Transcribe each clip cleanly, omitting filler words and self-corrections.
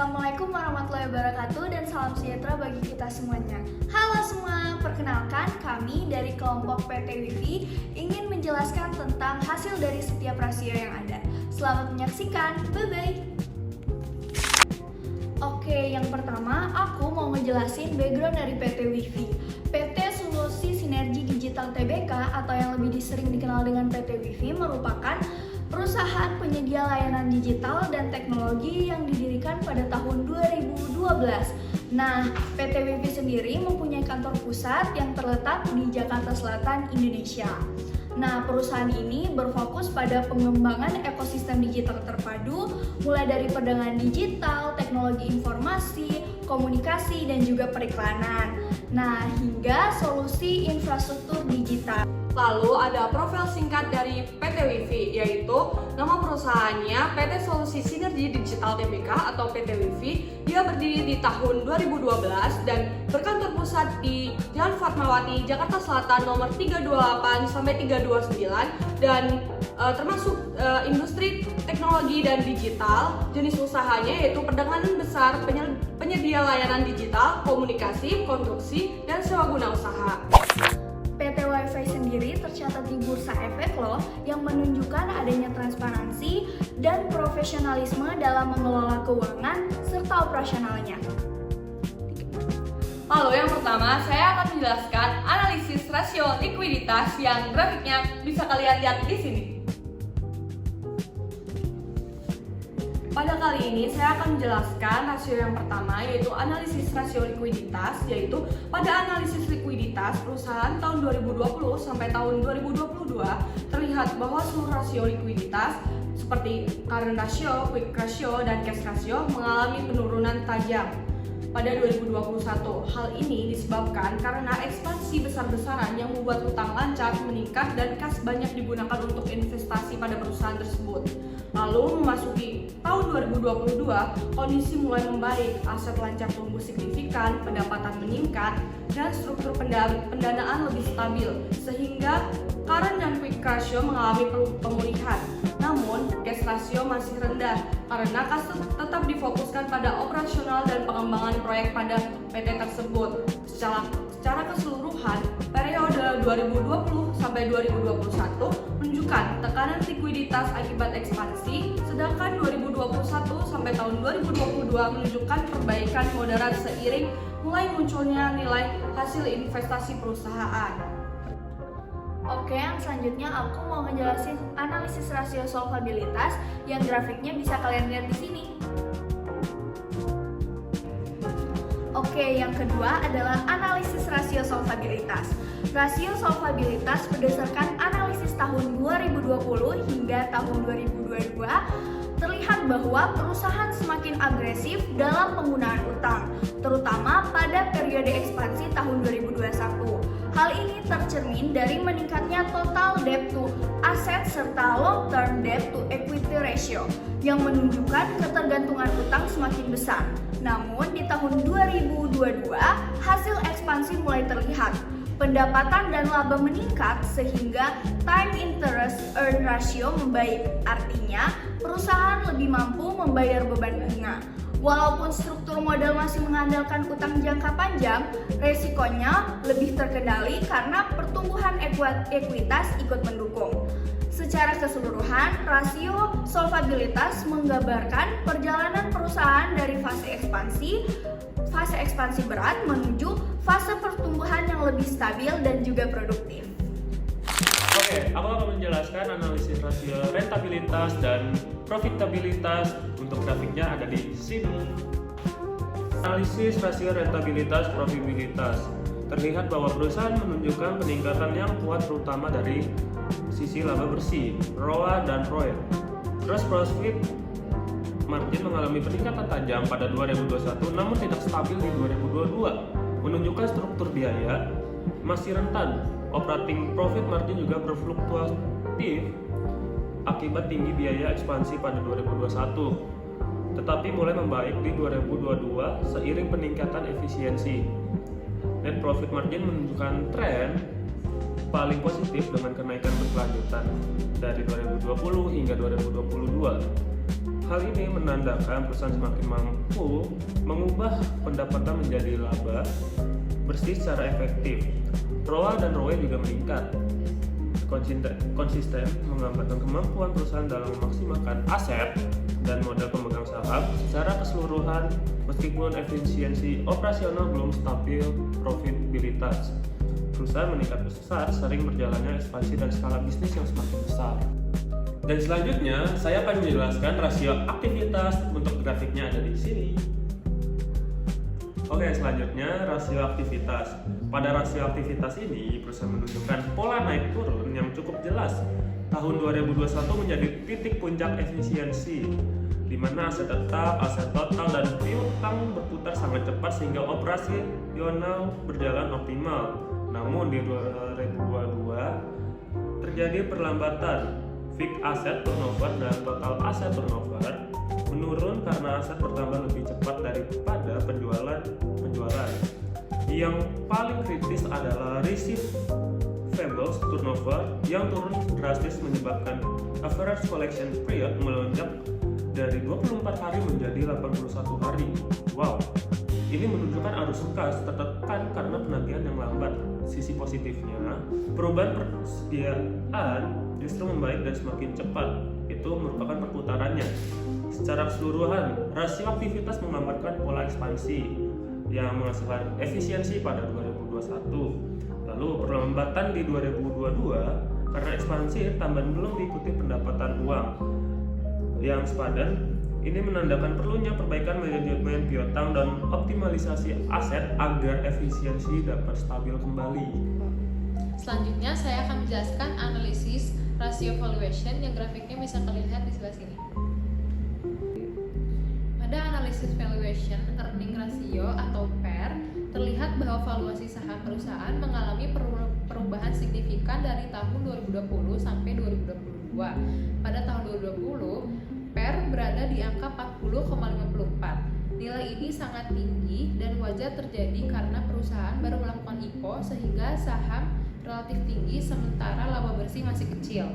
Assalamualaikum warahmatullahi wabarakatuh dan salam sejahtera bagi kita semuanya. Halo semua, perkenalkan kami dari kelompok PT Wifi ingin menjelaskan tentang hasil dari setiap rasio yang ada. Selamat menyaksikan, bye-bye. Oke, yang pertama aku mau ngejelasin background dari PT Wifi. PT Solusi Sinergi Digital Tbk atau yang lebih sering dikenal dengan PT Wifi merupakan perusahaan penyedia layanan digital dan teknologi yang didirikan pada tahun 2012. Nah, PT Wifi sendiri mempunyai kantor pusat yang terletak di Jakarta Selatan, Indonesia. Nah, perusahaan ini berfokus pada pengembangan ekosistem digital terpadu, mulai dari perdagangan digital, teknologi informasi, komunikasi, dan juga periklanan. Nah, hingga solusi infrastruktur digital. Lalu ada profil singkat dari PT Wifi, yaitu nama perusahaannya PT Solusi Sinergi Digital Tbk atau PT Wifi. Dia berdiri di tahun 2012 dan berkantor pusat di Jalan Fatmawati, Jakarta Selatan nomor 328 sampai 329 dan termasuk industri teknologi dan digital. Jenis usahanya yaitu perdagangan besar, penyedia layanan digital, komunikasi, konstruksi, dan sewa guna usaha. PT Wifi sendiri tercatat di Bursa Efek loh, yang menunjukkan adanya transparansi dan profesionalisme dalam mengelola keuangan serta operasionalnya. Lalu yang pertama, saya akan menjelaskan analisis rasio likuiditas yang grafiknya bisa kalian lihat di sini. Pada kali ini saya akan menjelaskan rasio yang pertama, yaitu analisis rasio likuiditas, yaitu pada analisis likuiditas perusahaan tahun 2020 sampai tahun 2022 terlihat bahwa seluruh rasio likuiditas seperti current ratio, quick ratio, dan cash ratio mengalami penurunan tajam pada 2021. Hal ini disebabkan karena ekspansi besar-besaran yang membuat utang lancar meningkat dan kas banyak digunakan untuk investasi pada perusahaan tersebut. Lalu memasuki tahun 2022, kondisi mulai membaik, aset lancar tumbuh signifikan, pendapatan meningkat, dan struktur pendanaan lebih stabil, sehingga current dan quick ratio mengalami pemulihan. Namun, cash ratio masih rendah karena kas tetap difokuskan pada operasional dan pengembangan proyek pada PT tersebut. Secara keseluruhan, periode 2020 sampai 2021 menunjukkan tekanan likuiditas akibat ekspansi, sedangkan 2021 sampai tahun 2022 menunjukkan perbaikan moderat seiring mulai munculnya nilai hasil investasi perusahaan. Oke, yang selanjutnya aku mau ngejelasin analisis rasio solvabilitas yang grafiknya bisa kalian lihat di sini. Oke, yang kedua adalah analisis rasio solvabilitas. Rasio solvabilitas berdasarkan analisis tahun 2020 hingga tahun 2022 terlihat bahwa perusahaan semakin agresif dalam penggunaan utang, terutama pada periode ekspansi tahun 2021. Hal ini tercermin dari meningkatnya total debt to asset serta long term debt to equity ratio yang menunjukkan ketergantungan utang semakin besar. Namun di tahun 2022 hasil ekspansi mulai terlihat. Pendapatan dan laba meningkat sehingga time interest earn ratio membaik. Artinya, perusahaan lebih mampu membayar beban bunga. Walaupun struktur modal masih mengandalkan utang jangka panjang, resikonya lebih terkendali karena pertumbuhan ekuitas ikut mendukung. Secara keseluruhan, rasio solvabilitas menggambarkan perjalanan perusahaan dari fase ekspansi berat menuju fase pertumbuhan yang lebih stabil dan juga produktif. Oke, aku akan menjelaskan analisis rasio rentabilitas dan profitabilitas. Untuk grafiknya ada di sini. Analisis rasio rentabilitas profitabilitas. Terlihat bahwa perusahaan menunjukkan peningkatan yang kuat terutama dari sisi laba bersih, ROA dan ROE. Gross profit margin mengalami peningkatan tajam pada 2021 namun tidak stabil di 2022. Menunjukkan struktur biaya masih rentan. Operating profit margin juga berfluktuatif akibat tinggi biaya ekspansi pada 2021, tetapi mulai membaik di 2022 seiring peningkatan efisiensi. Net profit margin menunjukkan tren paling positif dengan kenaikan berkelanjutan dari 2020 hingga 2022. Hal ini menandakan perusahaan semakin mampu mengubah pendapatan menjadi laba bersih secara efektif. ROA dan ROE juga meningkat. Konsisten menggambarkan kemampuan perusahaan dalam memaksimalkan aset dan modal pemegang saham secara keseluruhan meskipun efisiensi operasional belum stabil profitabilitas. Perusahaan meningkat besar sering berjalannya ekspansi dan skala bisnis yang semakin besar. Dan selanjutnya, saya akan menjelaskan rasio aktivitas. Untuk grafiknya ada di sini. Oke, selanjutnya rasio aktivitas. Pada rasio aktivitas ini, perusahaan menunjukkan pola naik turun yang cukup jelas. Tahun 2021 menjadi titik puncak efisiensi, di mana aset tetap, aset total, dan piutang berputar sangat cepat sehingga operasional berjalan optimal. Namun di 2022 terjadi perlambatan. Fixed asset turnover dan total aset turnover menurun karena aset bertambah lebih cepat daripada penjualan. Yang paling kritis adalah receivables turnover yang turun drastis menyebabkan average collection period melonjak dari 24 hari menjadi 81 hari. Wow, ini menunjukkan arus kas tertekan karena penagihan yang lambat. Sisi positifnya, perubahan persediaan justru membaik dan semakin cepat. Itu merupakan perputarannya. Secara keseluruhan, rasio aktivitas menggambarkan pola ekspansi yang menghasilkan efisiensi pada 2021. Lalu perlambatan di 2022 karena ekspansi tambahan belum diikuti pendapatan uang yang sepadan. Ini menandakan perlunya perbaikan manajemen piutang dan optimalisasi aset agar efisiensi dapat stabil kembali. Selanjutnya saya akan menjelaskan analisis rasio valuation yang grafiknya bisa kalian lihat di sebelah sini. Pada analisis valuation earning ratio atau PER, terlihat bahwa valuasi saham perusahaan mengalami perubahan signifikan dari tahun 2020 sampai 2022. Pada tahun 2020, PER berada di angka 40,54. Nilai ini sangat tinggi dan wajar terjadi karena perusahaan baru melakukan IPO sehingga saham relatif tinggi sementara laba bersih masih kecil.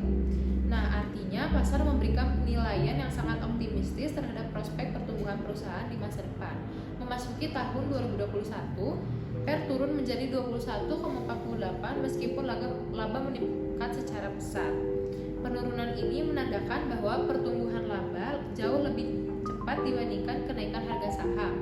Nah, artinya pasar memberikan penilaian yang sangat optimistis terhadap prospek pertumbuhan perusahaan di masa depan. Memasuki tahun 2021, PER turun menjadi 21,48 meskipun laba meningkat secara besar. Penurunan ini menandakan bahwa pertumbuhan laba jauh lebih cepat dibandingkan kenaikan harga saham,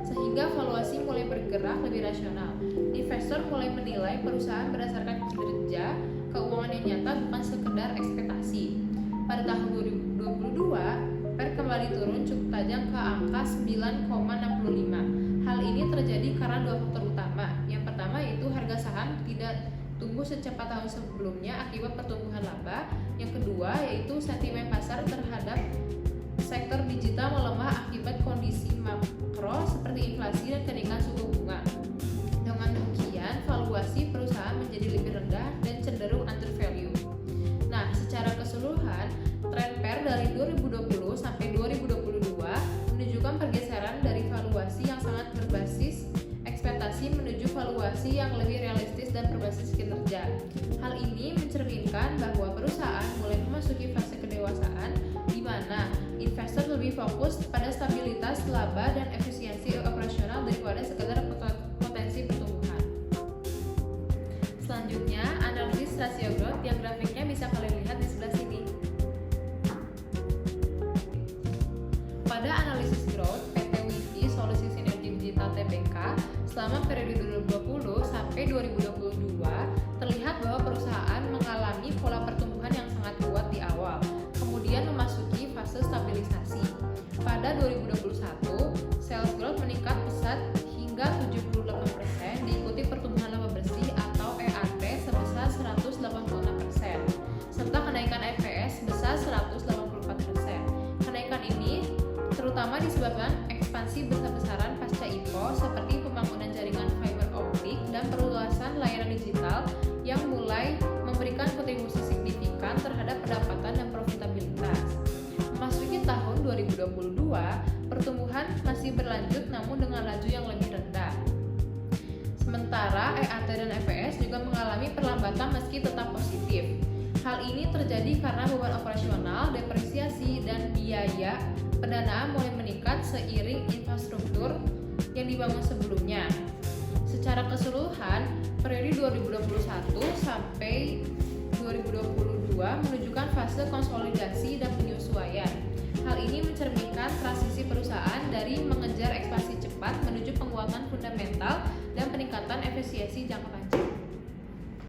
sehingga valuasi mulai bergerak lebih rasional. Investor mulai menilai perusahaan berdasarkan kinerja keuangan yang nyata, bukan sekedar ekspektasi. Pada tahun 2022, PER kembali turun cukup tajam ke angka 9,65. Hal ini terjadi karena dua faktor utama. Yang pertama yaitu harga saham tidak tumbuh secepat tahun sebelumnya akibat pertumbuhan laba. Yang kedua yaitu sentimen pasar terhadap sektor digital melemah akibat kondisi makro seperti inflasi dan kenaikan suku bunga. Dengan demikian, valuasi perusahaan menjadi lebih rendah dan cenderung undervalue. Nah, secara keseluruhan, tren PER dari 2020 sampai 2022 menunjukkan pergeseran dari valuasi yang sangat berbasis ekspektasi menuju valuasi yang lebih realistis dan berbasis kinerja. Hal ini mencerminkan bahwa perusahaan mulai memasuki fase kedewasaan di mana investor lebih fokus pada stabilitas laba dan efisiensi operasional daripada sekedar potensi pertumbuhan. Selanjutnya, analisis rasio growth yang grafiknya bisa kalian lihat di sebelah sini. Pada analisis growth, PT WIFI Solusi Sinergi Digital Tbk selama periode 2020 sampai 2022 terlihat bahwa perusahaan mengalami pola pertumbuhan yang sangat kuat di awal, kemudian memasuki fase stabilisasi. Pada 2021, sales growth meningkat pesat hingga 78%, diikuti pertumbuhan laba bersih atau EAT sebesar 186%, serta kenaikan EPS sebesar 184%. Kenaikan ini terutama disebabkan ekspansi besar-besaran pasca IPO seperti pembangunan jaringan fiber optik dan perluasan layanan digital yang mulai memberikan kontribusi signifikan terhadap pendapatan dan profitabilitas. Memasuki tahun 2022, pertumbuhan masih berlanjut namun dengan laju yang lebih rendah. Sementara EAT dan EPS juga mengalami perlambatan meski tetap positif. Hal ini terjadi karena beban operasional, depresiasi, dan biaya pendanaan mulai meningkat seiring infrastruktur yang dibangun sebelumnya. Secara keseluruhan, periode 2021 sampai 2022 menunjukkan fase konsolidasi dan penyesuaian. Hal ini mencerminkan transisi perusahaan dari mengejar ekspansi cepat menuju penguatan fundamental dan peningkatan efisiensi jangka panjang.